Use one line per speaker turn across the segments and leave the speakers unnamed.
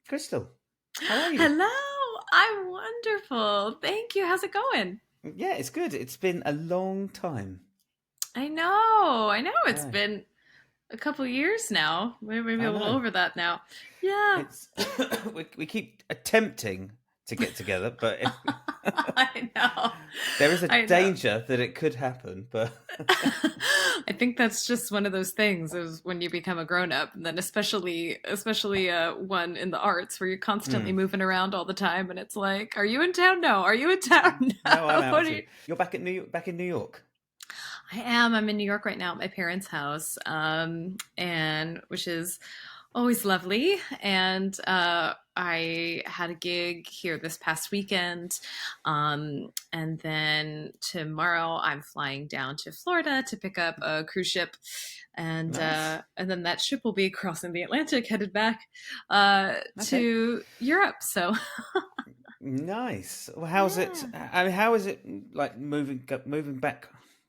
Crystal, how are you?
Hello, I'm wonderful. Thank you. How's it going?
Yeah, it's good. It's been a long time.
I know.
I
It's
know.
been a couple years now, maybe
I
a little
know.
over that now. Yeah,
It's we keep attempting to get together, but
I know.
there is a
I know.
danger that it could happen. But
I think that's just one of those things is when you become a grown up, and then especially one in the arts where you're constantly
mm,
moving around all the time, and it's like, are you in town? No. Are you in town?
no, I'm
No.
out
What are
too.
you?
You're back at New York, back in New York.
I am. I'm in New York right now at my parents' house, and which is always lovely. And I had a gig here this past weekend, and then tomorrow I'm flying down to Florida to pick up a cruise ship,
Nice.
and then that ship will be crossing the Atlantic, headed back
Okay.
to Europe. So
Nice. Well, how's it?
yeah.
I mean, how is it like moving back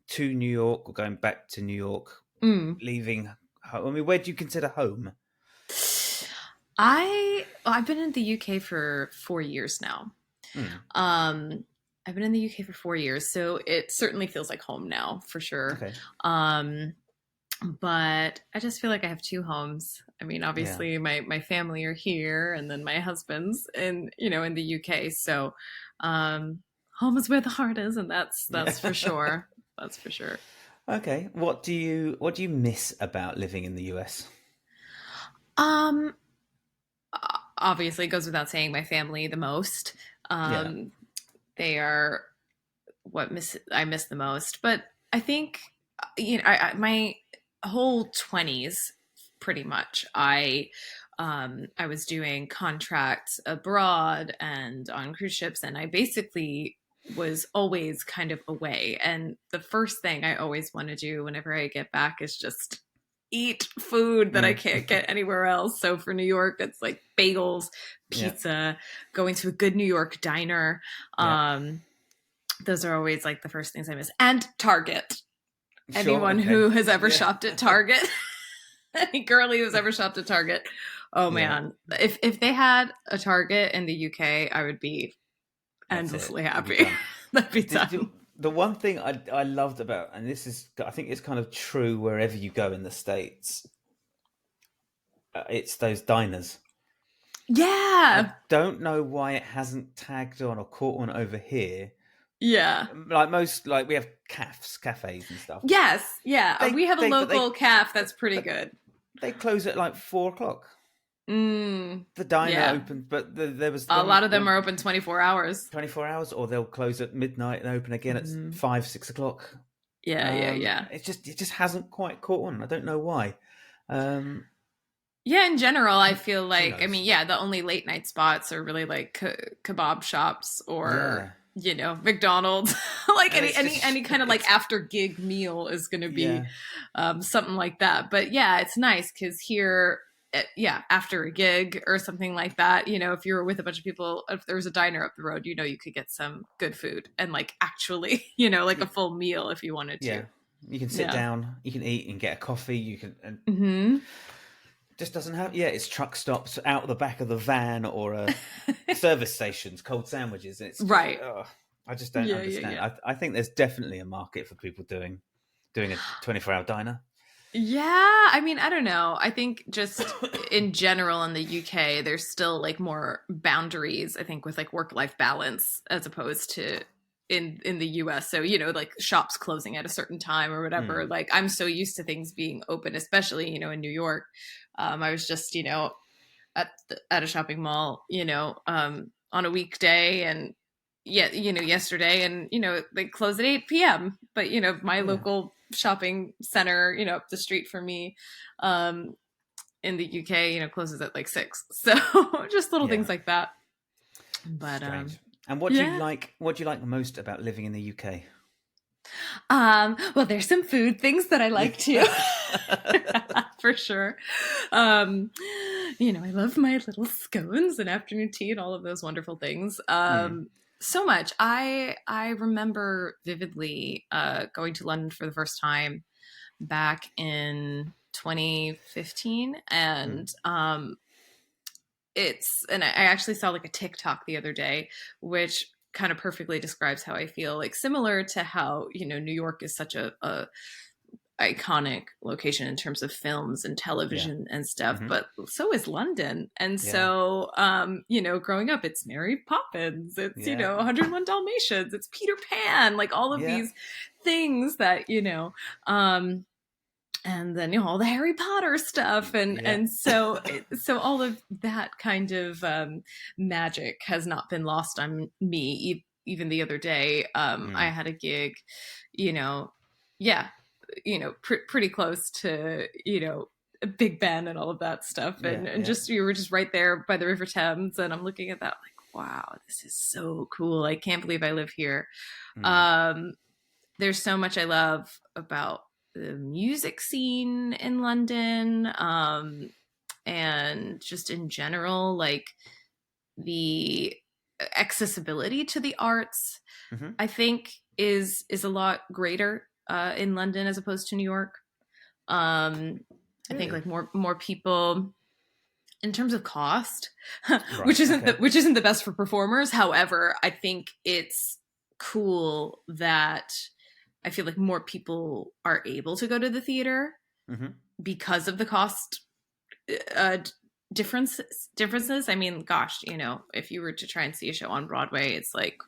to New York or going back to New York,
Mm.
leaving home? I mean, where do you consider home?
I've been in the UK for 4 years now.
Hmm.
Um, I've been in the UK for 4 years, so it certainly feels like home now for sure.
Okay.
Um, but I just feel like I have two homes. I mean,
Yeah.
obviously my family are here, and then my husband's in the UK. So, um, home is where the heart is, and
Yeah.
that's for sure. That's for sure.
Okay. What do you miss about living in the US?
Um, Obviously, it goes without saying, my family the most.
Yeah.
Um, they are what I miss the most. But I think my whole 20s, pretty much, I was doing contracts abroad and on cruise ships, and I basically was always kind of away. And the first thing I always want to do whenever I get back is just eat food that I
Mm.
can't get anywhere else. So for New York, it's like bagels,
Yeah.
pizza, going to a good New York diner.
Yeah.
Um, those are always like the first things I miss. And Target.
Sure.
Anyone
Okay.
who has ever
Yeah.
shopped at Target, any girly who's ever shopped at Target, oh
Yeah.
man, if they had a Target in the UK, I would be
That's it.
endlessly
You'd be
happy.
done.
That'd be
The
done.
the one thing I loved about, and this is, I think it's kind of true wherever you go in the States, it's those diners. I
Yeah,
don't know why it hasn't tagged on or caught on over here.
yeah,
Like most, like we have cafes and stuff.
yes, yeah.
They
We have a
they but
local
they
calf that's pretty
but
good.
they close at like 4 o'clock.
Mm,
The diner
yeah,
opens, but there was
a lot
when
of them are open 24 hours.
24 hours, or they'll close at midnight and open again at
Hmm.
5, 6 o'clock.
Yeah.
It just hasn't quite caught on. I don't know why. Um,
Yeah, in general, I feel
who
like, I
knows?
mean, yeah, the only late night spots are really like kebab shops or,
Yeah,
McDonald's. Like
and
any
it's
any
just
any kind of like after gig meal is going to be
yeah,
something like that. But yeah, it's nice because here, yeah, after a gig or something like that, if you were with a bunch of people, if there was a diner up the road, you could get some good food and like actually, like a full meal if you wanted to.
yeah. You can sit
Yeah.
down, you can eat and get a coffee. You can, and
Hmm.
just doesn't have. Yeah, it's truck stops out the back of the van or service stations, cold sandwiches. And it's just,
Right.
I just don't understand.
Yeah.
I think there's definitely a market for people doing a 24-hour diner.
Yeah, I mean, I don't know. I think just in general in the UK, there's still like more boundaries, I think, with like work-life balance as opposed to in the US. So, like shops closing at a certain time or whatever.
Mm,
Like I'm so used to things being open, especially, in New York. I was just, at a shopping mall, on a weekday, and yeah, yesterday, and they close at 8 p.m. But my
yeah,
local shopping center, up the street from me, um, in the UK, closes at like 6. So just little
yeah.
things like that. But
Strange. And what do you
yeah.
like? What do you like most about living in the UK?
Well, there's some food things that I like too. For sure. Um, I love my little scones and afternoon tea and all of those wonderful things.
Mm,
So much. I remember vividly going to London for the first time back in 2015,
mm,
and and I actually saw like a TikTok the other day, which kind of perfectly describes how I feel, like similar to how, New York is such a iconic location in terms of films and
Yeah.
television and stuff,
Hmm.
but so is London. And
Yeah.
so, growing up, it's Mary Poppins, it's,
Yeah.
101 Dalmatians, it's Peter Pan, like all of
Yeah.
these things that, and then all the Harry Potter stuff, and
Yeah.
and so so all of that kind of magic has not been lost on me. Even the other day, I
Mm.
had a gig, you know, yeah, pretty close to Big Ben and all of that stuff,
Yeah.
and
Yeah.
just you were just right there by the River Thames, and I'm looking at that like, wow, this is so cool. I can't believe I live here.
Mm.
Um, there's so much I love about the music scene in London, and just in general, like the accessibility to the arts.
Hmm.
I think is a lot greater in London as opposed to New York. Um, I think
Really?
like more people in terms of cost,
Right. Okay.
which isn't the best for performers. However, I think it's cool that I feel like more people are able to go to the theater
Hmm.
because of the cost uh, differences. I mean, gosh, if you were to try and see a show on Broadway, it's like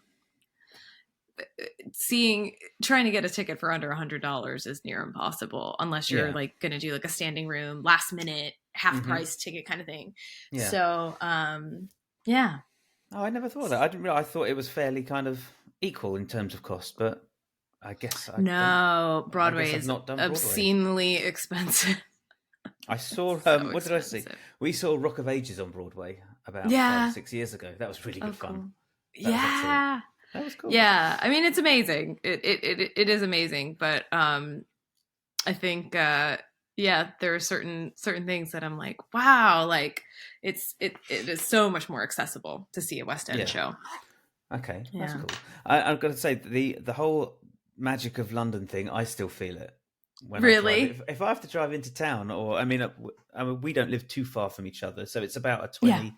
trying to get a ticket for under $100 is near impossible unless you're
Yeah.
like going to do like a standing room, last minute, half
Hmm.
price ticket kind of thing.
Yeah.
So, yeah.
Oh, I never thought of that. I didn't realize. I thought it was fairly kind of equal in terms of cost, but I guess I don't.
No,
I
Broadway
guess I've
is
not done Broadway.
obscenely expensive.
I saw.
So
What did I see?
expensive.
We saw Rock of Ages on Broadway about five or
Yeah.
6 years ago. That was really
Oh,
good fun.
cool.
That was excellent.
Yeah.
That was cool.
Yeah. I mean, it's amazing. It is amazing, but I think yeah, there are certain things that I'm like, wow, like it is so much more accessible to see a West End
Yeah.
show.
Okay, that's
Yeah.
cool. I've got to say the whole magic of London thing. I still feel it when I drive.
Really?
If I have to drive into town, or I mean, we don't live too far from each other, so it's about a
Yeah.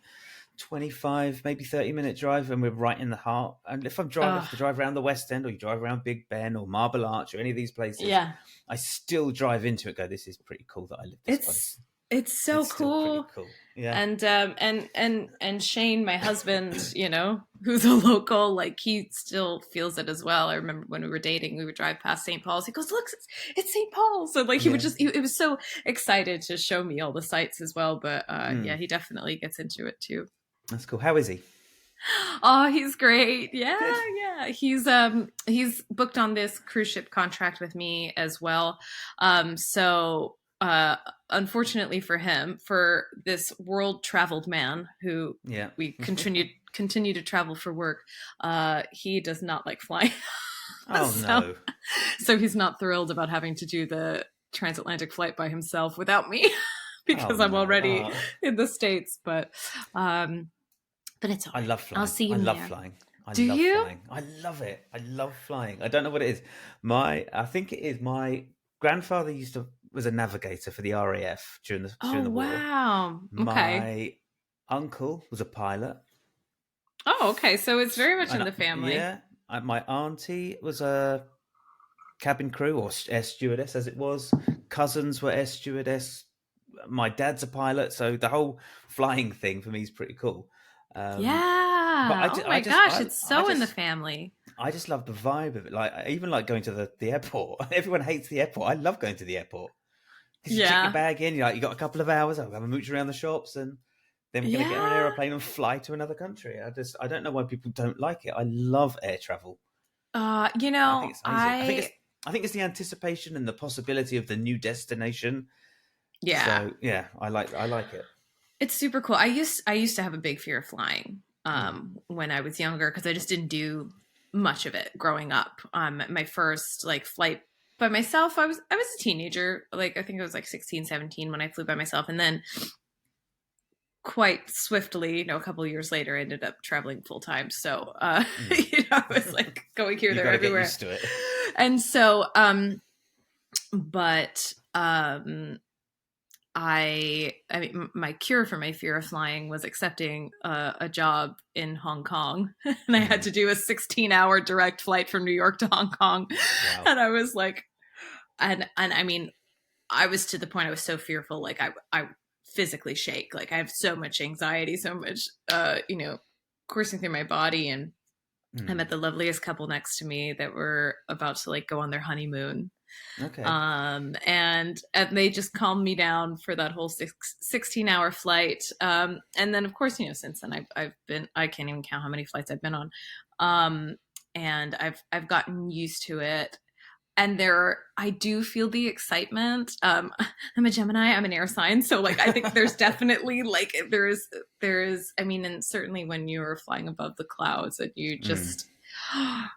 25, maybe 30-minute drive, and we're right in the heart. And if I have to drive around the West End, or you drive around Big Ben or Marble Arch or any of these places,
Yeah.
I still drive into it. Go, this is pretty cool that I live this
It's
close.
it's so
It's still pretty
cool.
cool. Yeah.
And Shane, my husband, who's a local, like he still feels it as well. I remember when we were dating, we would drive past St. Paul's. He goes, "Look, it's St. Paul's." So like he would
Yeah.
just, it was so excited to show me all the sights as well. But yeah,
Mm,
he definitely gets into it too.
that's cool. How is he?
Oh, he's great. Yeah,
Good.
yeah. He's booked on this cruise ship contract with me as well. So unfortunately for him, for this world traveled man who
Yeah.
we continue to travel for work, he does not like flying.
Oh
so
no.
so he's not thrilled about having to do the transatlantic flight by himself without me
Oh
because I'm
no.
already
Oh.
in the States. But it's all
I
right.
love
I'll
flying.
see
I
him
love
there.
flying. I
Do
love
you?
flying. I love it. I love flying. I don't know what it is. I think it is my grandfather was a navigator for the RAF
Oh,
during the war.
wow. Okay.
My uncle was a pilot.
Oh, okay. So it's very much in
And
the family.
yeah, my auntie was a cabin crew or air stewardess, as it was. Cousins were air stewardess. My dad's a pilot, so the whole flying thing for me is pretty cool. But
Yeah. Oh my gosh, it's
I
so in the
just
family.
I just love the vibe of it. Like I even like going to the airport. Everyone hates the airport. I love going to the airport because you check your
Yeah.
bag in. You got a couple of hours. I'll have a mooch around the shops, and then we're going to get on an
Yeah.
aeroplane and fly to another country. I don't know why people don't like it. I love air travel. I think it's amazing. I think it's the anticipation and the possibility of the new destination.
Yeah.
So yeah, I like it.
It's super cool. I used to have a big fear of flying
Mm.
when I was younger because I just didn't do much of it growing up. My first like flight by myself, I was a teenager. Like I think I was like 16, 17 when I flew by myself, and then quite swiftly, a couple of years later, I ended up traveling full time. So,
Mm.
I was like going here,
You've
there,
got to get
everywhere.
used to it.
And so, but I mean, my cure for my fear of flying was accepting a job in Hong Kong, and I had
Mm.
to do a 16-hour direct flight from New York to Hong Kong,
Wow.
and I was like, and I mean, I was to the point I was so fearful, like I physically shake, like I have so much anxiety, so much coursing through my body, and I
Mm.
met the loveliest couple next to me that were about to like go on their honeymoon.
Okay.
And they just calmed me down for that whole 16-hour flight. And then of course, since then I've been, I can't even count how many flights I've been on. Um, and I've gotten used to it. And I do feel the excitement. I'm a Gemini, I'm an air sign. So like, I think there's definitely like, I mean, and certainly when you're flying above the clouds and you
Mm.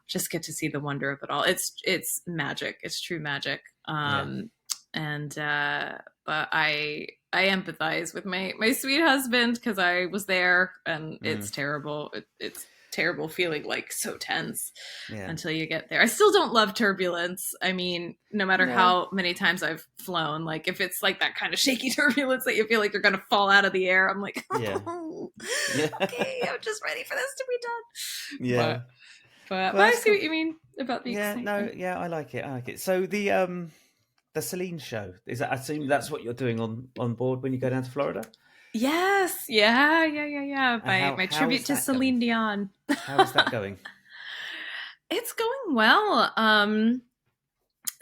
just get to see the wonder of it all. It's magic. It's true magic.
Yeah.
And but I empathize with my sweet husband because I was there, and
Mm.
it's terrible. It's terrible feeling like so tense
Yeah.
until you get there. I still don't love turbulence. I mean, no matter
No.
how many times I've flown, like if it's like that kind of shaky turbulence that you feel like you're going to fall out of the air, I'm like,
Yeah.
oh,
Yeah.
okay, I'm just ready for this to be done.
Yeah.
But
Well,
I
that's
see
cool.
what you mean about the
Yeah. No.
excitement.
Yeah. I like it. I like it. So the Celine show, is that? I assume that's what you're doing on board when you go down to Florida.
Yes, yeah. My
How
tribute
is
to
that going?
Celine Dion.
How is that going?
It's going well.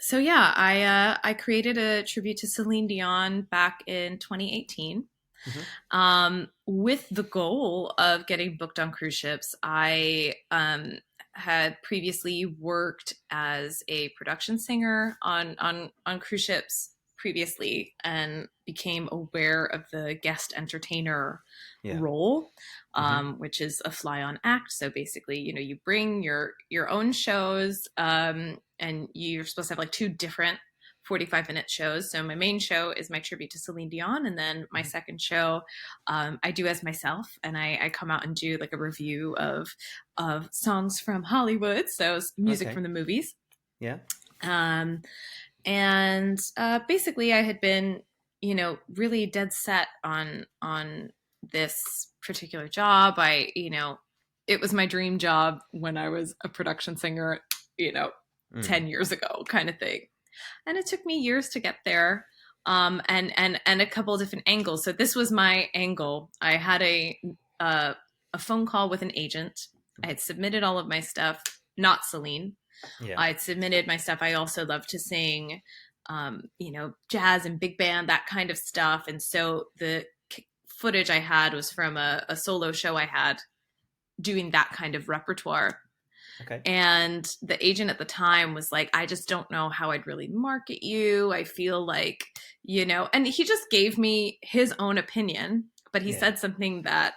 So yeah, I created a tribute to Celine Dion back in 2018.
Hmm.
With the goal of getting booked on cruise ships. I had previously worked as a production singer on cruise ships previously, and became aware of the guest entertainer
Yeah.
role,
Hmm.
which is a fly on act. So basically, you bring your own shows, and you're supposed to have like two different 45-minute shows. So my main show is my tribute to Celine Dion, and then my second show, I do as myself, and I come out and do like a review of songs from Hollywood, so music
Okay.
from the movies.
Yeah.
Um, and basically, I had been, really dead set on this particular job. It was my dream job when I was a production singer, you know,
Mm.
10 years ago, kind of thing. And it took me years to get there, and a couple of different angles. So this was my angle. I had uh, a phone call with an agent. I had submitted all of my stuff, not Celine.
Yeah.
I had submitted my stuff. I also love to sing, jazz and big band, that kind of stuff. And so the footage I had was from a solo show I had doing that kind of repertoire.
Okay.
And the agent at the time was like, I just don't know how I'd really market you. I feel like, and he just gave me his own opinion, but he
Yeah.
said something that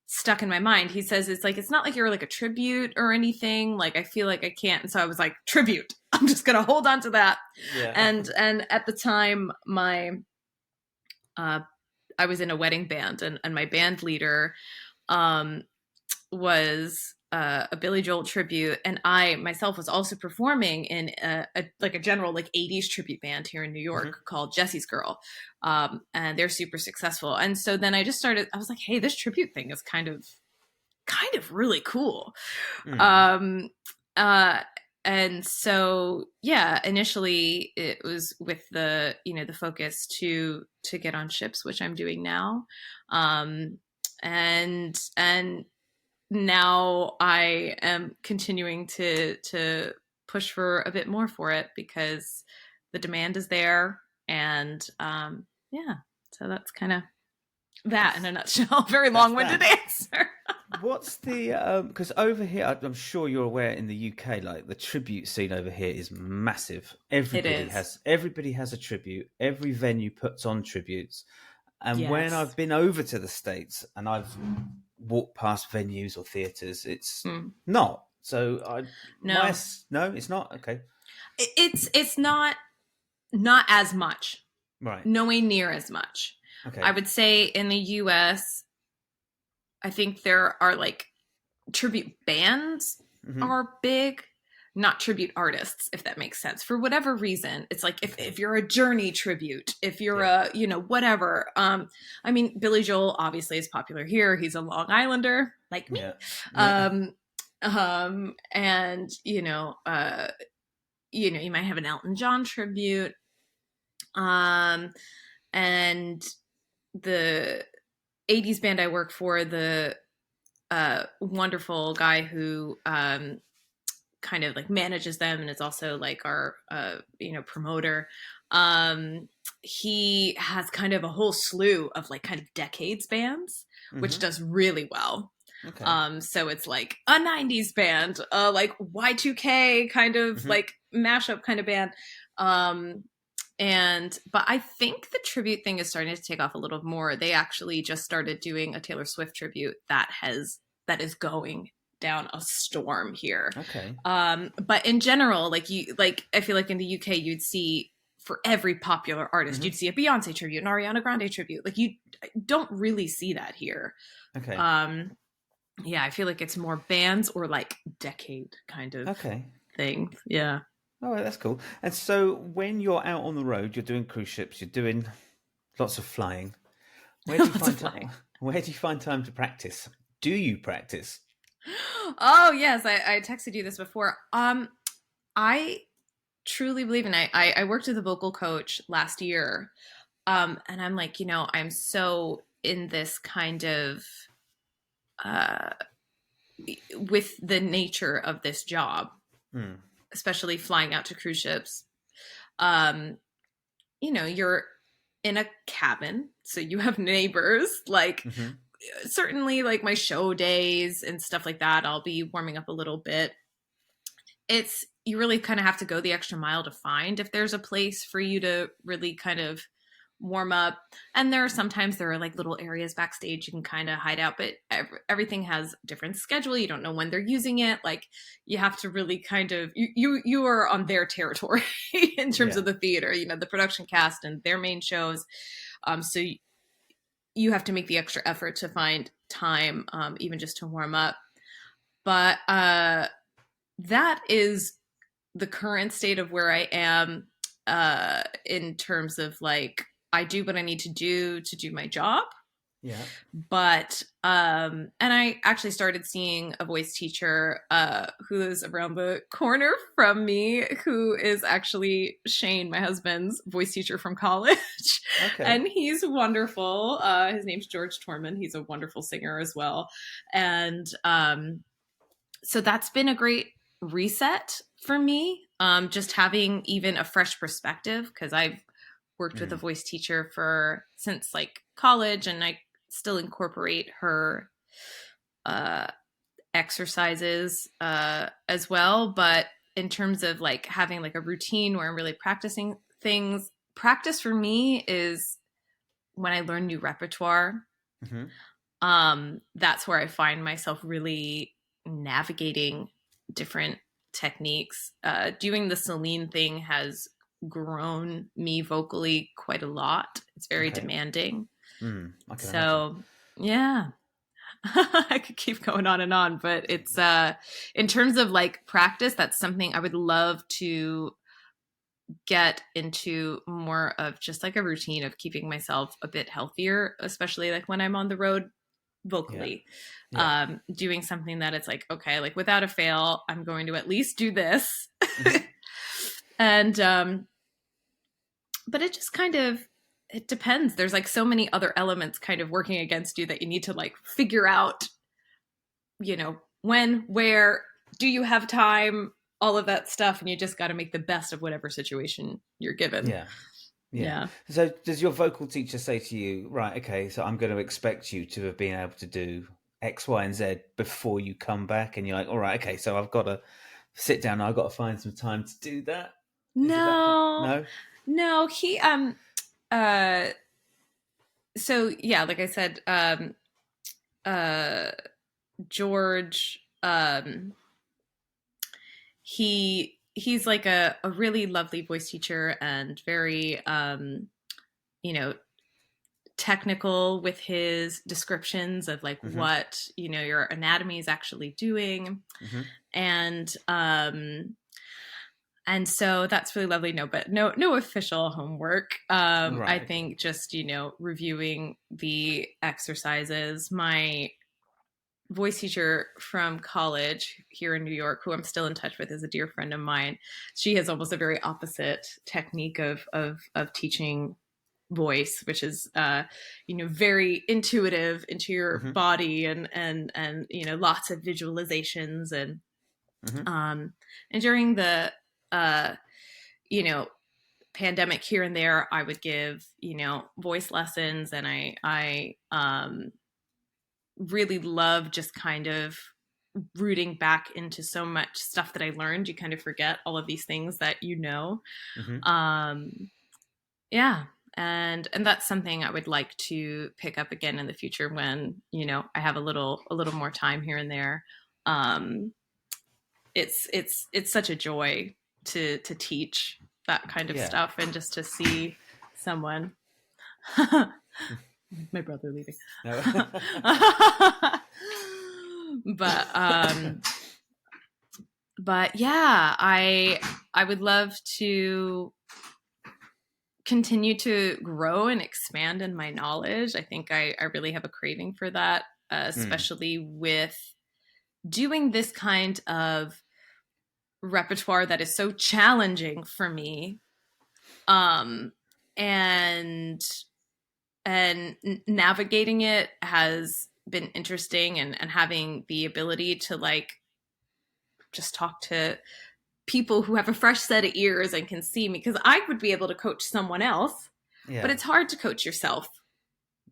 stuck in my mind. He says, it's not like you're like a tribute or anything. Like, I feel like I can't. And so I was like, tribute. I'm just going to hold on to that.
Yeah.
And at the time, I was in a wedding band, and my band leader, was a Billy Joel tribute, and I myself was also performing in a general like 80s tribute band here in New
Hmm.
York called Jesse's Girl, and they're super successful. And so then I was like, hey, this tribute thing is kind of really cool.
Mm.
Um, uh, and so yeah, initially it was with the focus to get on ships, which I'm doing now, and now I am continuing to push for a bit more for it because the demand is there, and yeah, so that's kind of that in a nutshell. Very
That's
long-winded
that.
answer.
What's the because over here, I'm sure you're aware in the UK, like the tribute scene over here is massive.
It is.
Everybody has a tribute. Every venue puts on tributes. And when
Yes.
I've been over to the States and I've walked past venues or theaters, it's
Mm.
not. So
No,
no, it's not. Okay.
it's not as much,
Right.
nowhere near as much. I
Okay.
would say in the US, I think there are like tribute bands
Hmm.
are big, not tribute artists, if that makes sense. For whatever reason, it's like if you're a Journey tribute, if you're a, you know, whatever. I mean, Billy Joel obviously is popular here. He's a Long Islander like me.
Yeah. Yeah.
And you might have an Elton John tribute. And the 80s band I work for, the wonderful guy who kind of like manages them and is also like our promoter, he has kind of a whole slew of like kind of decades bands, which does really well.
Okay.
So it's like a 90s band, like Y2K kind of like mashup kind of band. But I think the tribute thing is starting to take off a little more. They actually just started doing a Taylor Swift tribute that is going down a storm here.
Okay.
But in general, I feel like in the UK you'd see, for every popular artist, you'd see a Beyonce tribute, an Ariana Grande tribute. Like, you don't really see that here.
Okay.
Yeah, I feel like it's more bands or like decade kind of thing. Yeah.
Oh, that's cool. And so when you're out on the road, you're doing cruise ships, you're doing lots of flying. Where do you find time? Where do you find time to practice? Do you practice?
Oh yes, I texted you this before. I truly believe, and I worked with a vocal coach last year, and I'm like, I'm so in this kind of with the nature of this job, especially flying out to cruise ships. You're in a cabin, so you have neighbors. Like, certainly, like my show days and stuff like that, I'll be warming up a little bit. You really kind of have to go the extra mile to find if there's a place for you to really kind of warm up. And there are like little areas backstage you can kind of hide out, but everything has a different schedule. You don't know when they're using it. Like, you have to really kind of, you are on their territory in terms of the theater, the production cast and their main shows. So you have to make the extra effort to find time, even just to warm up. But that is the current state of where I am, in terms of like, I do what I need to do my job.
Yeah.
But and I actually started seeing a voice teacher who is around the corner from me, who is actually Shane, my husband's voice teacher from college. Okay. And he's wonderful. His name's George Torman. He's a wonderful singer as well. And so that's been a great reset for me. Just having even a fresh perspective, because I've worked with a voice teacher since like college, and I still incorporate her exercises as well. But in terms of like having like a routine where I'm really practicing things, practice for me is when I learn new repertoire. That's where I find myself really navigating different techniques. Doing the Celine thing has grown me vocally quite a lot. It's very demanding. So yeah. I could keep going on and on, but it's in terms of like practice, that's something I would love to get into more of, just like a routine of keeping myself a bit healthier, especially like when I'm on the road vocally. Doing something that it's like, okay, like without a fail, I'm going to at least do this. And but it just kind of, it depends. There's like so many other elements kind of working against you that you need to like figure out, when, where, do you have time, all of that stuff. And you just got to make the best of whatever situation you're given. Yeah.
So does your vocal teacher say to you, right, okay, so I'm going to expect you to have been able to do X, Y, and Z before you come back? And you're like, all right, okay, so I've got to sit down. I've got to find some time to do that.
No, he, so yeah, like I said, George, he's like a really lovely voice teacher and very, technical with his descriptions of like what, your anatomy is actually doing. And, And so that's really lovely. No, but no official homework. I
Right.
think just, reviewing the exercises. My voice teacher from college here in New York, who I'm still in touch with, is a dear friend of mine. She has almost a very opposite technique of teaching voice, which is very intuitive into your
Hmm.
body, and lots of visualizations,
Hmm.
um and during the uh you know pandemic, here and there I would give voice lessons, and I really love just kind of rooting back into so much stuff that I learned. You kind of forget all of these things that
Hmm.
um yeah, and that's something I would like to pick up again in the future when I have a little more time here and there. um it's such a joy to teach that kind of
Yeah.
stuff, and just to see someone. My brother leaving.
No.
but um but yeah, I would love to continue to grow and expand in my knowledge. I think I really have a craving for that,
Mm.
especially with doing this kind of repertoire that is so challenging for me. um and and navigating it has been interesting, and having the ability to like just talk to people who have a fresh set of ears and can see me, because I would be able to coach someone else, but
Yeah.
it's hard to coach yourself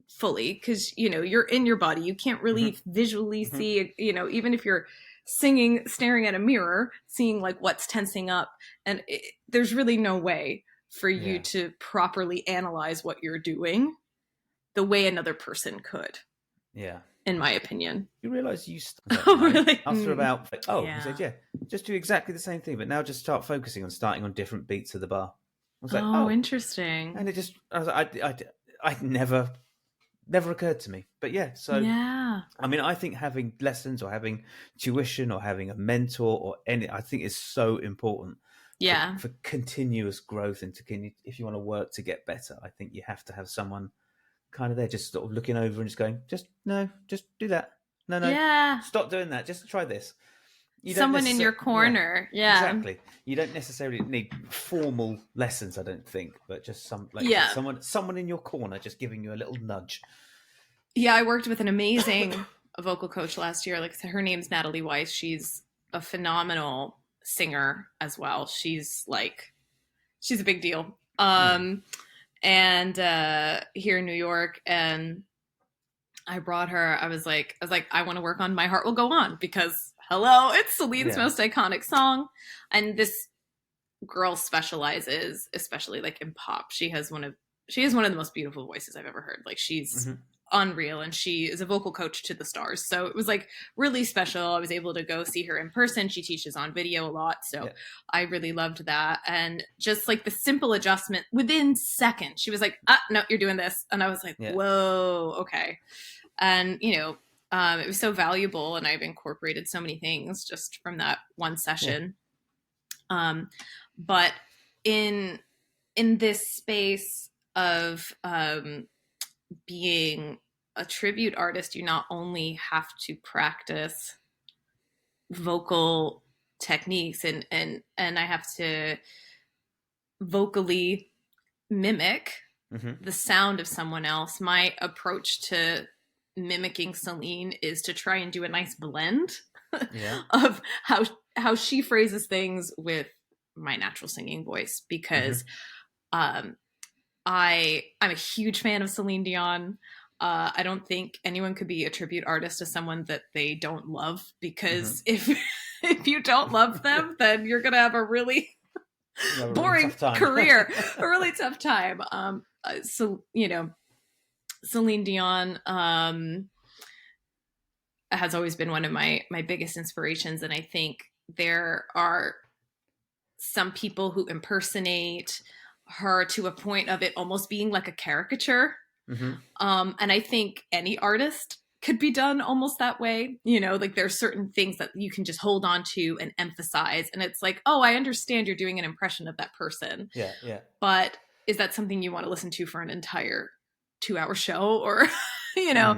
fully, because you're in your body, you can't
Hmm.
really visually
Hmm.
see, even if you're singing, staring at a mirror, seeing like what's tensing up, and there's really no way for you
Yeah.
to properly analyze what you're doing the way another person could,
Yeah.
in my opinion.
You realize I was like,
Oh,
no.
really?
After about, oh, he said,
Yeah.
yeah, just do exactly the same thing, but now just start focusing on starting on different beats of the bar. I was like,
Oh,
oh,
interesting.
and it just, I was like, I never occurred to me. But yeah, so
Yeah.
I mean, I think having lessons or having tuition or having a mentor or any, I think is so important
Yeah.
for continuous growth and if you want to work to get better. I think you have to have someone kind of there, just sort of looking over and just going, just no, just do that. No, no,
Yeah.
stop doing that. Just try this. You don't
Someone in your
necessarily, yeah,
corner. Yeah.
exactly. You don't necessarily need formal lessons, I don't think, but just some, like you said,
Yeah.
someone in your corner, just giving you a little nudge.
Yeah, I worked with an amazing vocal coach last year. Like I said, her name's Natalie Weiss. She's a phenomenal singer as well. She's a big deal.
Mm.
And here in New York, and I brought her. I was like, I want to work on "My Heart Will Go On" because hello, it's Celine's
Yeah.
most iconic song, and this girl specializes, especially like in pop. She has one of the most beautiful voices I've ever heard. Like, she's
Hmm.
unreal, and she is a vocal coach to the stars. So it was like really special. I was able to go see her in person. She teaches on video a lot, so
Yeah.
I really loved that. And just like the simple adjustment within seconds, she was like, "Ah, no, you're doing this," and I was like,
Yeah.
"Whoa, okay." And it was so valuable, and I've incorporated so many things just from that one
Yeah.
session. But in this space of being a tribute artist, you not only have to practice vocal techniques, and I have to vocally mimic
Hmm.
the sound of someone else. My approach to mimicking Celine is to try and do a nice blend
Yeah.
of how she phrases things with my natural singing voice, because
Hmm.
um, I'm a huge fan of Celine Dion. I don't think anyone could be a tribute artist to someone that they don't love,
Hmm.
because if you don't love them, then you're gonna have a really
You have a really
boring
tough time.
career, a really tough time. So Celine Dion has always been one of my biggest inspirations, and I think there are some people who impersonate her to a point of it almost being like a caricature.
Hmm.
And I think any artist could be done almost that way. You know, like there's certain things that you can just hold on to and emphasize. And it's like, oh, I understand you're doing an impression of that person.
Yeah, yeah.
But is that something you want to listen to for an entire 2-hour show? Or, you know,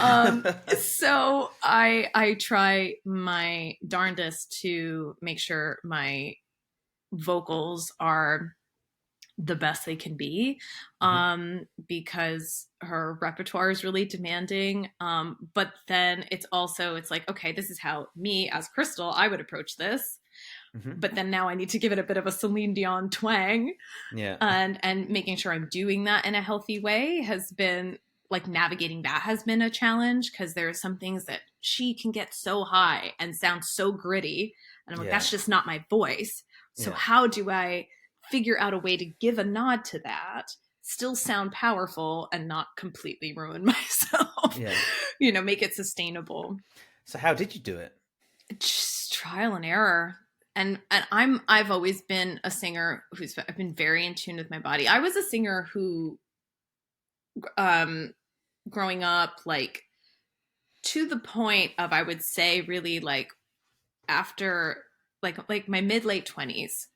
No.
so I try my darndest to make sure my vocals are the best they can be, because her repertoire is really demanding. But then it's like, okay, this is how me as Crystal, I would approach this. But then now I need to give it a bit of a Celine Dion twang.
Yeah.
And making sure I'm doing that in a healthy way has been like, navigating that has been a challenge, because there are some things that she can get so high and sound so gritty. And I'm like, that's just not my voice. So how do I figure out a way to give a nod to that, still sound powerful, and not completely ruin myself? You know, make it sustainable.
So how did you do it?
Just trial and error. And I've always been a singer I've been very in tune with my body. I was a singer who, growing up, like, to the point of, I would say, really, like, after like my mid late 20s,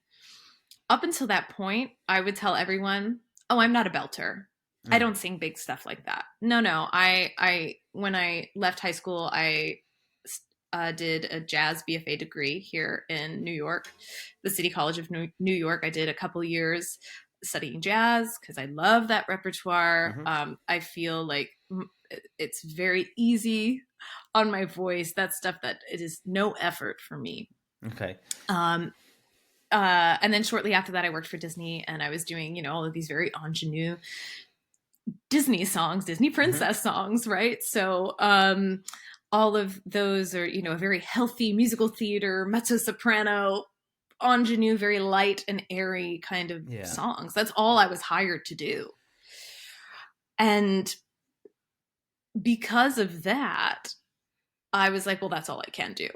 up until that point, I would tell everyone, oh, I'm not a belter. I don't sing big stuff like that. No. I when I left high school, I did a jazz BFA degree here in New York, the City College of New York. I did a couple years studying jazz because I love that repertoire. I feel like it's very easy on my voice. That's stuff that it is no effort for me.
Okay.
And then shortly after that, I worked for Disney, and I was doing, you know, all of these very ingenue Disney songs, Disney princess songs, right? So all of those are, you know, a very healthy musical theater, mezzo soprano, ingenue, very light and airy kind of songs. That's all I was hired to do. And because of that, I was like, well, that's all I can do.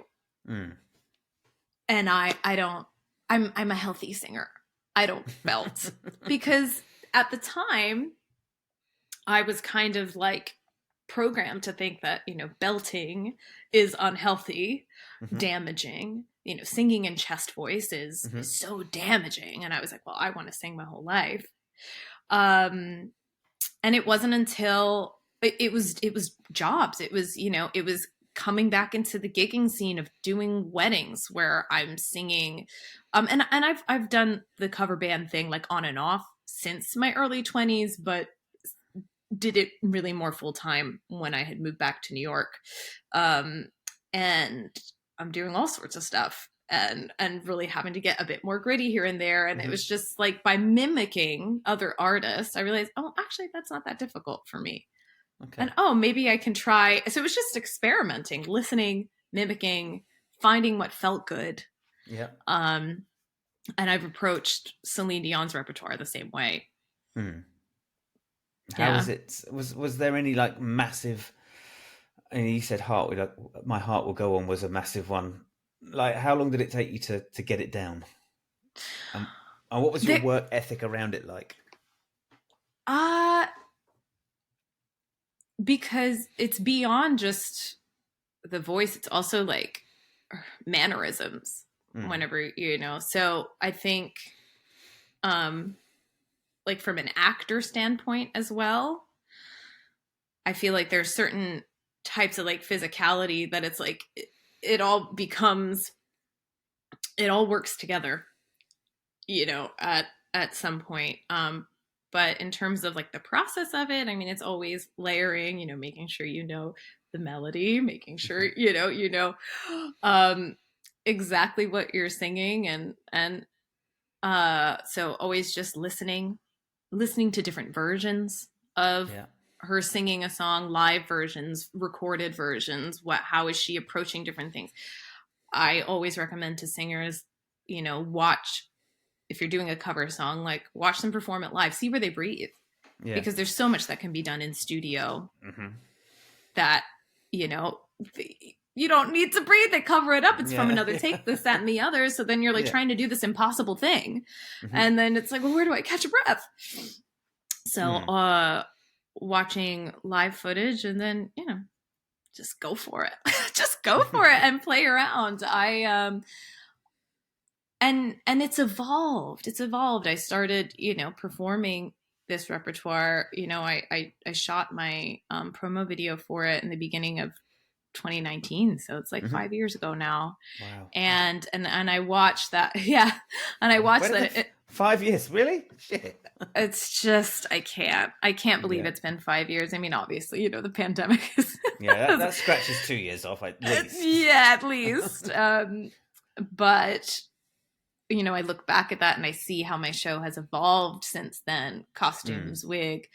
And I'm a healthy singer. I don't belt. Because at the time, I was kind of like programmed to think that, you know, belting is unhealthy, damaging. You know, singing in chest voice is so damaging. And I was like, well, I want to sing my whole life. And it wasn't until it was jobs. It was, you know, it was coming back into the gigging scene of doing weddings where I'm singing. And I've done the cover band thing like on and off since my early 20s, but did it really more full time when I had moved back to New York. And I'm doing all sorts of stuff and really having to get a bit more gritty here and there. And it was just like, by mimicking other artists, I realized, oh, actually, that's not that difficult for me. Okay. And oh, maybe I can try. So it was just experimenting, listening, mimicking, finding what felt good.
Yeah.
And I've approached Celine Dion's repertoire the same way.
How was it? Was there any like massive? And you said my heart will go on was a massive one. Like, how long did it take you to get it down? And what was your work ethic around it like?
Because it's beyond just the voice. It's also like mannerisms whenever, you know. So I think, like from an actor standpoint as well, I feel like there's certain types of like physicality that it's like, it all works together, you know, at some point. But in terms of like the process of it, I mean, it's always layering, you know, making sure you know the melody, making sure, you know, exactly what you're singing. And so always just listening to different versions of her singing a song, live versions, recorded versions. How is she approaching different things? I always recommend to singers, you know, watch, if you're doing a cover song, like watch them perform it live, see where they breathe. Because there's so much that can be done in studio that, you know, you don't need to breathe. They cover it up. It's from another take, this, that, and the other. So then you're like trying to do this impossible thing. And then it's like, well, where do I catch a breath? So watching live footage and then, you know, just go for it. Just go for it and play around. And it's evolved. It's evolved. I started, performing this repertoire. I shot my promo video for it in the beginning of 2019, so it's like 5 years ago now.
Wow.
And I watched that. Yeah. And I watched that.
5 years, really? Shit.
It's just I can't believe it's been 5 years. I mean, obviously, the pandemic is
that scratches 2 years off at least.
Yeah, at least. But I look back at that and I see how my show has evolved since then. Costumes, wig.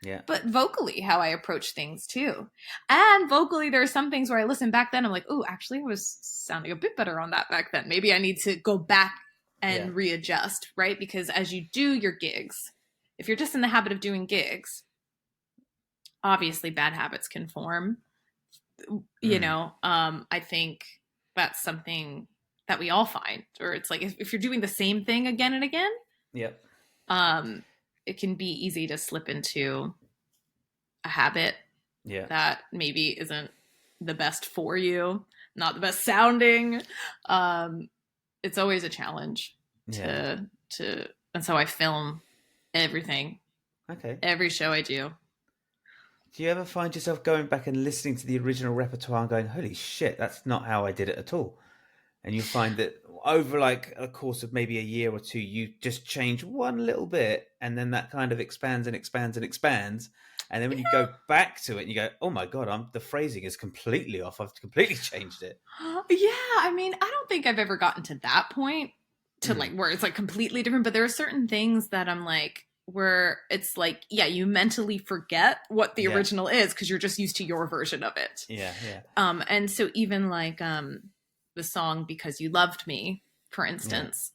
Yeah.
But vocally, how I approach things too. And vocally, there are some things where I listen back then, I'm like, oh, actually, I was sounding a bit better on that back then. Maybe I need to go back and readjust, right? Because as you do your gigs, if you're just in the habit of doing gigs, obviously bad habits can form. I think that's something that we all find, or it's like if you're doing the same thing again and again, it can be easy to slip into a habit that maybe isn't the best for you, not the best sounding. It's always a challenge to and so I film everything.
Okay.
Every show I do.
Do you ever find yourself going back and listening to the original repertoire and going, holy shit, that's not how I did it at all? And you find that over like a course of maybe a year or two, you just change one little bit and then that kind of expands and expands and expands. And then when you go back to it and you go, oh my God, the phrasing is completely off. I've completely changed it.
Yeah. I mean, I don't think I've ever gotten to that point to like where it's like completely different, but there are certain things that I'm like, where it's like, you mentally forget what the original is because you're just used to your version of it.
Yeah.
And so even like the song Because You Loved Me, for instance.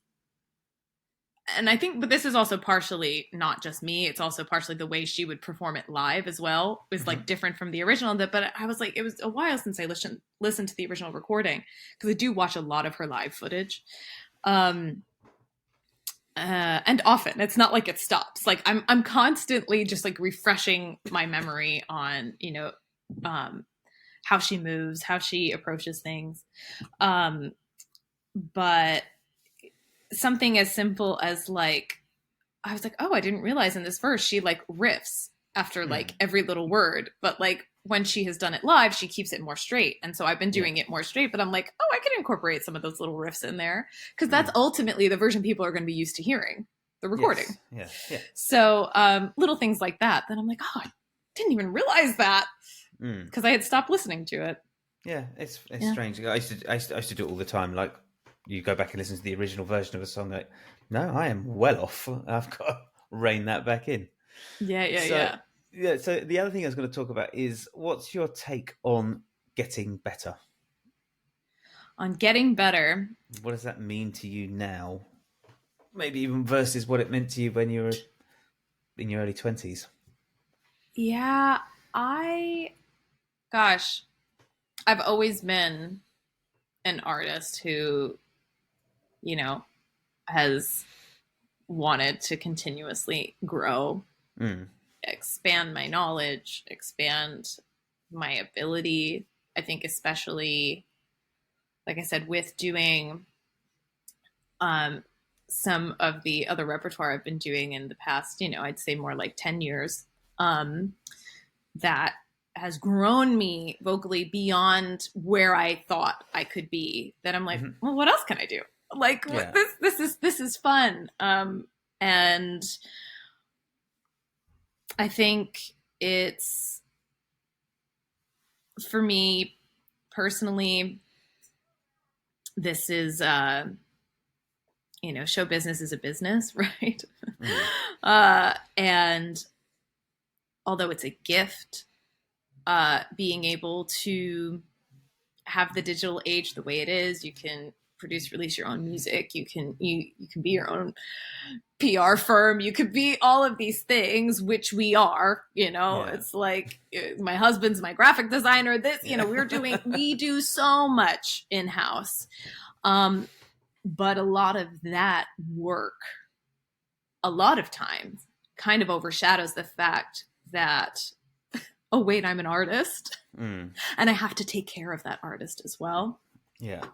And I think, but this is also partially not just me. It's also partially the way she would perform it live as well is like different from the original. But I was like, it was a while since I listened to the original recording because I do watch a lot of her live footage. And often it's not like it stops. Like I'm constantly just like refreshing my memory on, how she moves, how she approaches things. But something as simple as like, I was like, oh, I didn't realize in this verse, she like riffs after like every little word, but like when she has done it live, she keeps it more straight. And so I've been doing it more straight, but I'm like, oh, I could incorporate some of those little riffs in there because that's ultimately the version people are going to be used to hearing, the recording.
Yeah.
So little things like that. Then I'm like, oh, I didn't even realize that because I had stopped listening to it.
Yeah, it's strange. I used to do it all the time. Like you go back and listen to the original version of a song. Like, no, I am well off. I've got to rein that back in.
Yeah.
So the other thing I was going to talk about is what's your take on getting better?
On getting better.
What does that mean to you now? Maybe even versus what it meant to you when you were in your early 20s.
Yeah, I've always been an artist who, has wanted to continuously grow, expand my knowledge, expand my ability. I think especially, like I said, with doing some of the other repertoire I've been doing in the past, I'd say more like 10 years, that has grown me vocally beyond where I thought I could be, that I'm like, well, what else can I do? Like this is fun. And I think it's, for me personally, this is, show business is a business, right? And although it's a gift, being able to have the digital age the way it is, you can release your own music. You can be your own PR firm. You could be all of these things, which we are, it's like my husband's my graphic designer, we do so much in-house. But a lot of that work, a lot of times kind of overshadows the fact that oh wait, I'm an artist
Mm.
and I have to take care of that artist as well.
Yeah.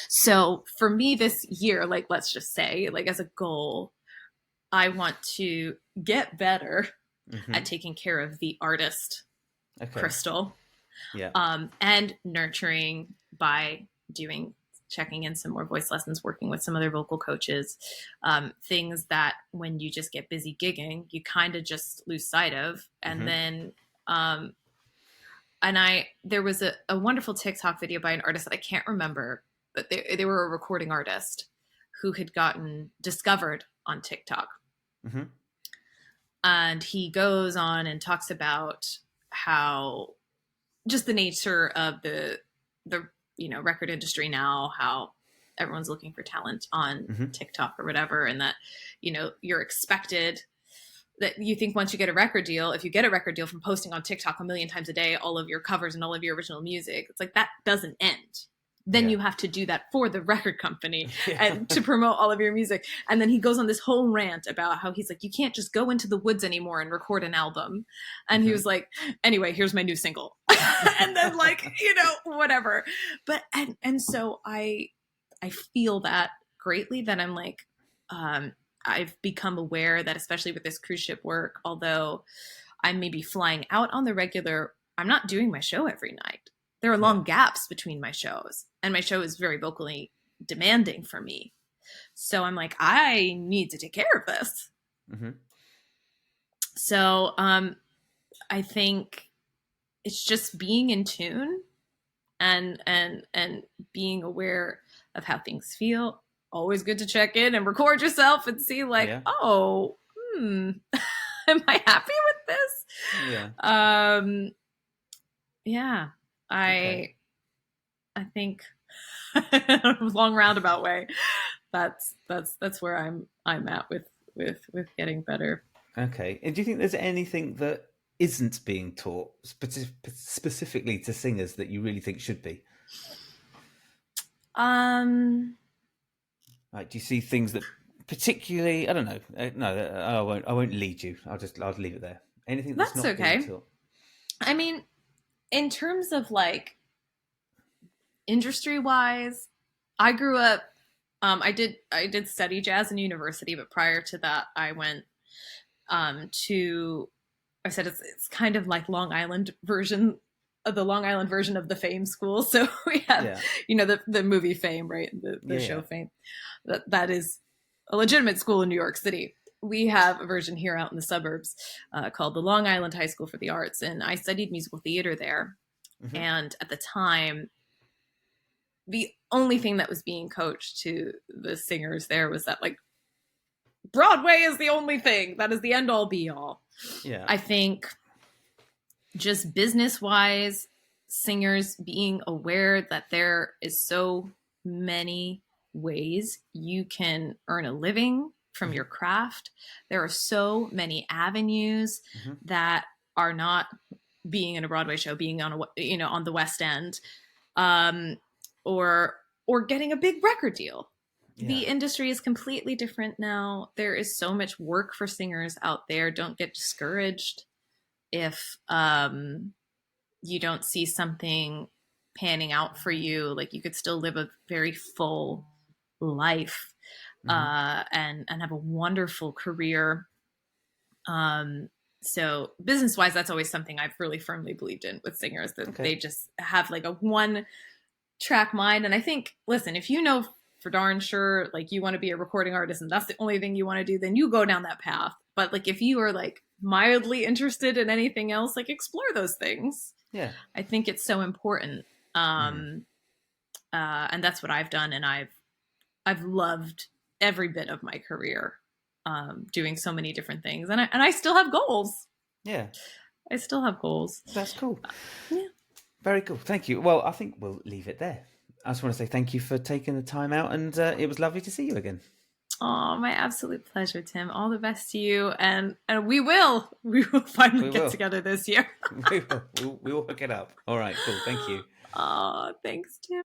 So for me this year, like let's just say, like as a goal, I want to get better
Hmm.
at taking care of the artist,
Okay.
Crystal,
Yeah.
and nurturing by doing checking in some more voice lessons, working with some other vocal coaches, things that when you just get busy gigging, you kind of just lose sight of. And
Hmm.
then, and there was a wonderful TikTok video by an artist that I can't remember, but they were a recording artist who had gotten discovered on TikTok.
Hmm.
And he goes on and talks about how just the nature of the record industry now, how everyone's looking for talent on
Hmm.
TikTok or whatever, and that you're expected, that you think once you get a record deal, if you get a record deal from posting on TikTok a million times a day, all of your covers and all of your original music, it's like that doesn't end. Then
Yeah.
you have to do that for the record company
Yeah.
and to promote all of your music. And then he goes on this whole rant about how he's like, you can't just go into the woods anymore and record an album. And he
Hmm.
was like, anyway, here's my new single. And then like, whatever. But and so I feel that greatly, that I'm like, I've become aware that especially with this cruise ship work, although I may be flying out on the regular, I'm not doing my show every night. There are
Yeah.
long gaps between my shows, and my show is very vocally demanding for me. So I'm like, I need to take care of this.
Hmm.
So I think it's just being in tune and being aware of how things feel. Always good to check in and record yourself and see like,
Yeah.
oh, am I happy with this?
Yeah.
Yeah,
Okay.
I think long roundabout way. That's where I'm at with getting better.
Okay. And do you think there's anything that isn't being taught specifically to singers that you really think should be?
Um,
Like, do you see things that particularly? I don't know. No, I won't. I won't lead you. I'll leave it there. Anything that's
that's
not being
okay.
taught.
I mean, in terms of like industry wise, I grew up. I did study jazz in university, but prior to that, I went to. I said it's kind of like Long Island version of the Long Island version of the Fame School. So we have
Yeah.
the movie Fame, right? The
Yeah.
show
Yeah.
Fame. That is a legitimate school in New York City. We have a version here out in the suburbs called the Long Island High School for the Arts, and I studied musical theater there.
Hmm.
And at the time, the only thing that was being coached to the singers there was that like Broadway is the only thing that is the end all be all.
Yeah.
I think just business wise, singers being aware that there is so many ways you can earn a living from your craft. There are so many avenues
Hmm.
that are not being in a Broadway show, being on on the West End, um, or getting a big record deal.
Yeah.
The industry is completely different now. There is so much work for singers out there. Don't get discouraged if you don't see something panning out for you. Like you could still live a very full life
Hmm.
and have a wonderful career. So business wise, that's always something I've really firmly believed in with singers, that
Okay.
they just have like a one track mind. And I think, listen, if you know for darn sure like you want to be a recording artist and that's the only thing you want to do, then you go down that path. But like if you are like mildly interested in anything else, like explore those things.
Yeah.
I think it's so important.
Mm.
And that's what I've done, and I've loved every bit of my career, doing so many different things, and I still have goals.
Yeah.
I still have goals.
That's cool.
Yeah.
Very cool. Thank you. Well, I think we'll leave it there. I just want to say thank you for taking the time out, and it was lovely to see you again.
Oh, my absolute pleasure, Tim. All the best to you, and we will finally
We
get
will.
together this year.
We will. We will hook it up. All right. Cool. Thank you.
Oh, thanks, Tim.